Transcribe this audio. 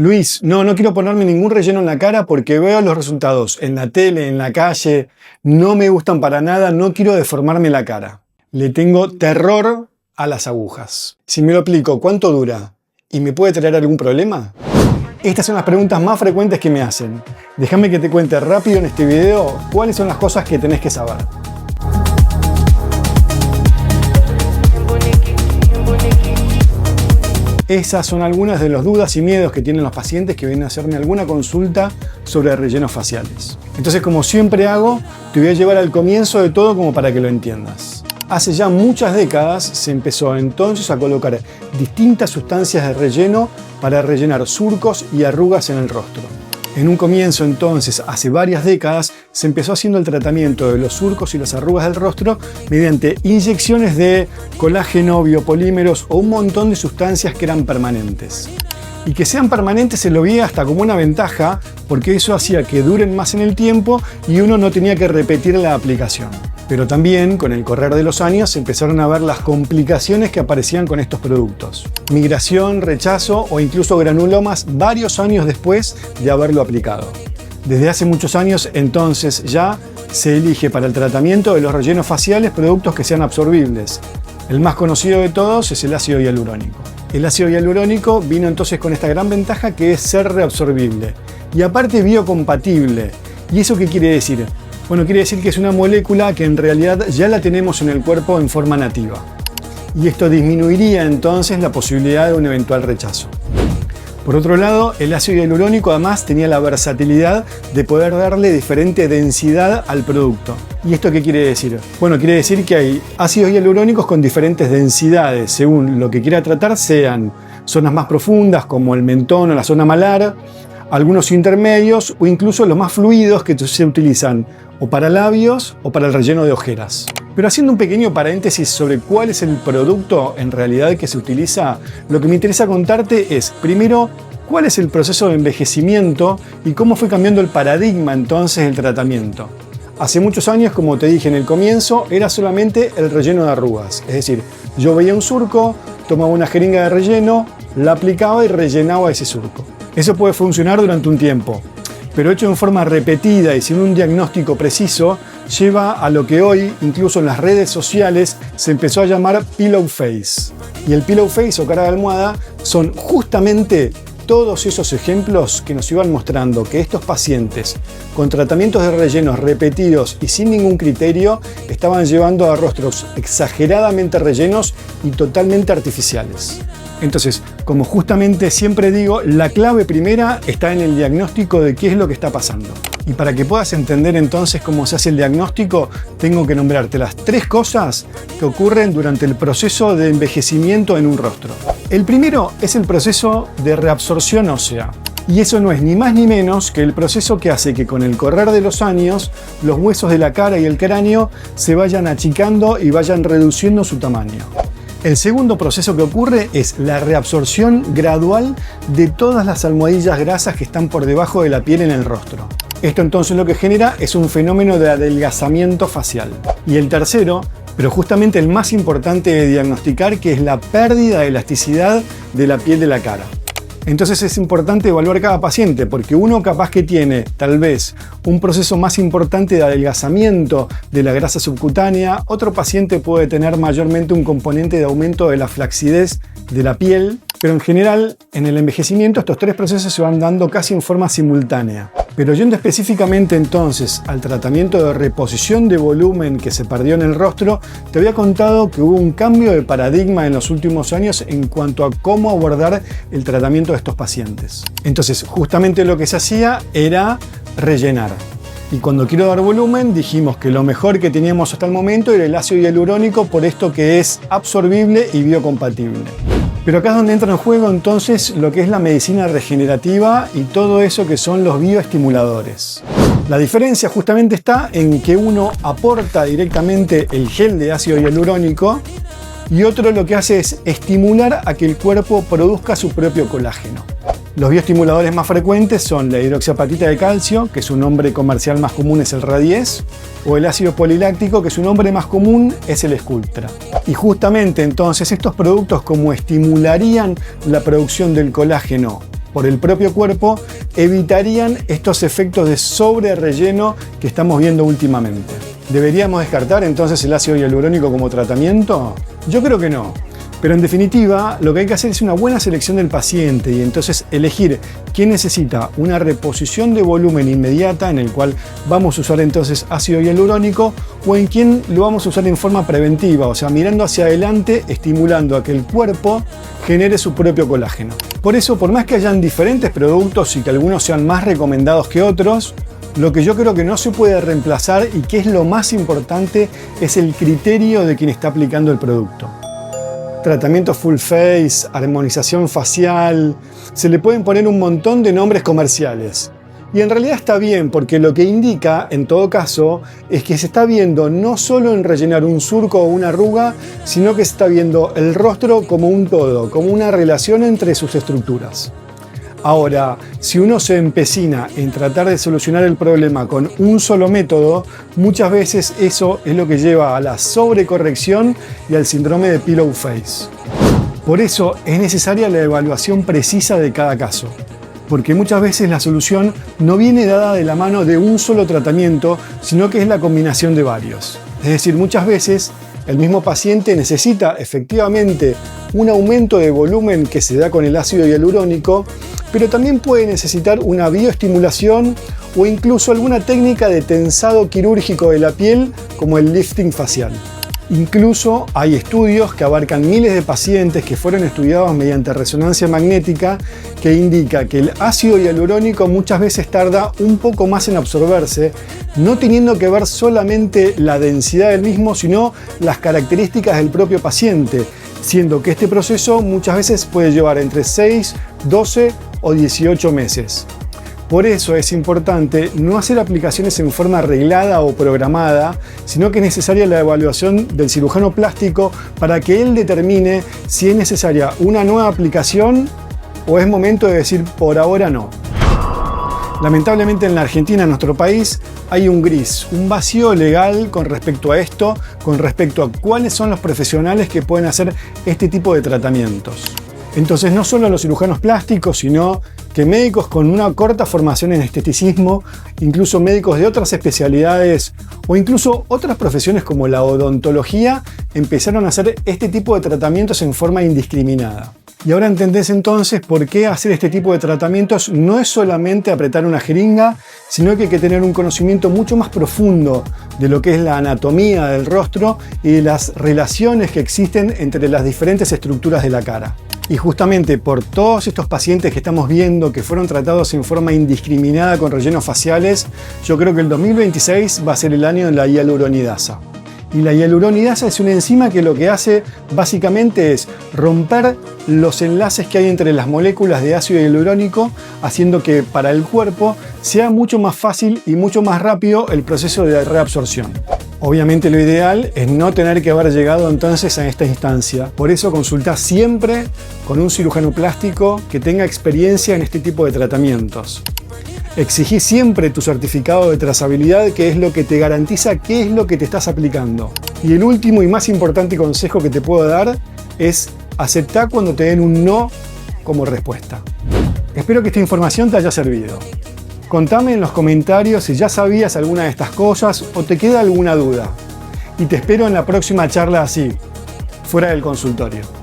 Luis, no quiero ponerme ningún relleno en la cara porque veo los resultados en la tele, en la calle, no me gustan para nada, no quiero deformarme la cara. Le tengo terror a las agujas. Si me lo aplico, ¿cuánto dura? ¿Y me puede traer algún problema? Estas son las preguntas más frecuentes que me hacen. Déjame que te cuente rápido en este video cuáles son las cosas que tenés que saber. Esas son algunas de las dudas y miedos que tienen los pacientes que vienen a hacerme alguna consulta sobre rellenos faciales. Entonces, como siempre hago, te voy a llevar al comienzo de todo como para que lo entiendas. Hace ya muchas décadas se empezó entonces a colocar distintas sustancias de relleno para rellenar surcos y arrugas en el rostro. En un comienzo entonces, hace varias décadas, se empezó haciendo el tratamiento de los surcos y las arrugas del rostro mediante inyecciones de colágeno, biopolímeros o un montón de sustancias que eran permanentes. Y que sean permanentes se lo veía hasta como una ventaja porque eso hacía que duren más en el tiempo y uno no tenía que repetir la aplicación. Pero también, con el correr de los años, se empezaron a ver las complicaciones que aparecían con estos productos. Migración, rechazo o incluso granulomas varios años después de haberlo aplicado. Desde hace muchos años, entonces, ya se elige para el tratamiento de los rellenos faciales productos que sean absorbibles. El más conocido de todos es el ácido hialurónico. El ácido hialurónico vino entonces con esta gran ventaja que es ser reabsorbible y aparte biocompatible. ¿Y eso qué quiere decir? Bueno, quiere decir que es una molécula que en realidad ya la tenemos en el cuerpo en forma nativa. Y esto disminuiría entonces la posibilidad de un eventual rechazo. Por otro lado, el ácido hialurónico además tenía la versatilidad de poder darle diferente densidad al producto. ¿Y esto qué quiere decir? Bueno, quiere decir que hay ácidos hialurónicos con diferentes densidades, según lo que quiera tratar, sean zonas más profundas como el mentón o la zona malar, algunos intermedios o incluso los más fluidos que se utilizan o para labios o para el relleno de ojeras. Pero haciendo un pequeño paréntesis sobre cuál es el producto en realidad que se utiliza, lo que me interesa contarte es, primero, cuál es el proceso de envejecimiento y cómo fue cambiando el paradigma entonces del tratamiento. Hace muchos años, como te dije en el comienzo, era solamente el relleno de arrugas. Es decir, yo veía un surco, tomaba una jeringa de relleno, la aplicaba y rellenaba ese surco. Eso puede funcionar durante un tiempo, pero hecho en forma repetida y sin un diagnóstico preciso, lleva a lo que hoy, incluso en las redes sociales, se empezó a llamar pillow face. Y el pillow face o cara de almohada son justamente todos esos ejemplos que nos iban mostrando que estos pacientes con tratamientos de rellenos repetidos y sin ningún criterio estaban llevando a rostros exageradamente rellenos y totalmente artificiales. Entonces, como justamente siempre digo, la clave primera está en el diagnóstico de qué es lo que está pasando. Y para que puedas entender entonces cómo se hace el diagnóstico, tengo que nombrarte las 3 cosas que ocurren durante el proceso de envejecimiento en un rostro. El primero es el proceso de reabsorción ósea. Y eso no es ni más ni menos que el proceso que hace que con el correr de los años los huesos de la cara y el cráneo se vayan achicando y vayan reduciendo su tamaño. El segundo proceso que ocurre es la reabsorción gradual de todas las almohadillas grasas que están por debajo de la piel en el rostro. Esto entonces lo que genera es un fenómeno de adelgazamiento facial. Y el tercero, pero justamente el más importante de diagnosticar, que es la pérdida de elasticidad de la piel de la cara. Entonces es importante evaluar cada paciente porque uno capaz que tiene tal vez un proceso más importante de adelgazamiento de la grasa subcutánea, otro paciente puede tener mayormente un componente de aumento de la flacidez de la piel, pero en general en el envejecimiento estos 3 procesos se van dando casi en forma simultánea. Pero yendo específicamente entonces al tratamiento de reposición de volumen que se perdió en el rostro, te había contado que hubo un cambio de paradigma en los últimos años en cuanto a cómo abordar el tratamiento de estos pacientes. Entonces, justamente lo que se hacía era rellenar. Y cuando quiero dar volumen, dijimos que lo mejor que teníamos hasta el momento era el ácido hialurónico por esto que es absorbible y biocompatible. Pero acá es donde entra en juego entonces lo que es la medicina regenerativa y todo eso que son los bioestimuladores. La diferencia justamente está en que uno aporta directamente el gel de ácido hialurónico y otro lo que hace es estimular a que el cuerpo produzca su propio colágeno. Los bioestimuladores más frecuentes son la hidroxiapatita de calcio, que su nombre comercial más común es el Radies, o el ácido poliláctico, que su nombre más común es el Sculptra. Y justamente entonces estos productos, como estimularían la producción del colágeno por el propio cuerpo evitarían estos efectos de sobrerelleno que estamos viendo últimamente. ¿Deberíamos descartar entonces el ácido hialurónico como tratamiento? Yo creo que no. Pero en definitiva, lo que hay que hacer es una buena selección del paciente y entonces elegir quién necesita una reposición de volumen inmediata en el cual vamos a usar entonces ácido hialurónico o en quién lo vamos a usar en forma preventiva, o sea, mirando hacia adelante, estimulando a que el cuerpo genere su propio colágeno. Por eso, por más que hayan diferentes productos y que algunos sean más recomendados que otros, lo que yo creo que no se puede reemplazar y que es lo más importante es el criterio de quien está aplicando el producto. Tratamiento full face, armonización facial, se le pueden poner un montón de nombres comerciales. Y en realidad está bien, porque lo que indica, en todo caso, es que se está viendo no solo en rellenar un surco o una arruga, sino que se está viendo el rostro como un todo, como una relación entre sus estructuras. Ahora, si uno se empecina en tratar de solucionar el problema con un solo método, muchas veces eso es lo que lleva a la sobrecorrección y al síndrome de pillow face. Por eso es necesaria la evaluación precisa de cada caso, porque muchas veces la solución no viene dada de la mano de un solo tratamiento, sino que es la combinación de varios. Es decir, muchas veces el mismo paciente necesita efectivamente un aumento de volumen que se da con el ácido hialurónico, pero también puede necesitar una bioestimulación o incluso alguna técnica de tensado quirúrgico de la piel como el lifting facial. Incluso hay estudios que abarcan miles de pacientes que fueron estudiados mediante resonancia magnética que indica que el ácido hialurónico muchas veces tarda un poco más en absorberse, no teniendo que ver solamente la densidad del mismo, sino las características del propio paciente, siendo que este proceso muchas veces puede llevar entre 6, 12 o 18 meses. Por eso es importante no hacer aplicaciones en forma arreglada o programada, sino que es necesaria la evaluación del cirujano plástico para que él determine si es necesaria una nueva aplicación o es momento de decir por ahora no. Lamentablemente en la Argentina, en nuestro país, hay un gris, un vacío legal con respecto a esto, con respecto a cuáles son los profesionales que pueden hacer este tipo de tratamientos. Entonces no solo los cirujanos plásticos, sino que médicos con una corta formación en esteticismo, incluso médicos de otras especialidades o incluso otras profesiones como la odontología, empezaron a hacer este tipo de tratamientos en forma indiscriminada. Y ahora entendés entonces por qué hacer este tipo de tratamientos no es solamente apretar una jeringa, sino que hay que tener un conocimiento mucho más profundo de lo que es la anatomía del rostro y de las relaciones que existen entre las diferentes estructuras de la cara. Y justamente por todos estos pacientes que estamos viendo que fueron tratados en forma indiscriminada con rellenos faciales, yo creo que el 2026 va a ser el año de la hialuronidasa. Y la hialuronidasa es una enzima que lo que hace básicamente es romper los enlaces que hay entre las moléculas de ácido hialurónico, haciendo que para el cuerpo sea mucho más fácil y mucho más rápido el proceso de reabsorción. Obviamente lo ideal es no tener que haber llegado entonces a esta instancia. Por eso consulta siempre con un cirujano plástico que tenga experiencia en este tipo de tratamientos. Exigí siempre tu certificado de trazabilidad, que es lo que te garantiza qué es lo que te estás aplicando. Y el último y más importante consejo que te puedo dar es aceptar cuando te den un no como respuesta. Espero que esta información te haya servido. Contame en los comentarios si ya sabías alguna de estas cosas o te queda alguna duda. Y te espero en la próxima charla así, fuera del consultorio.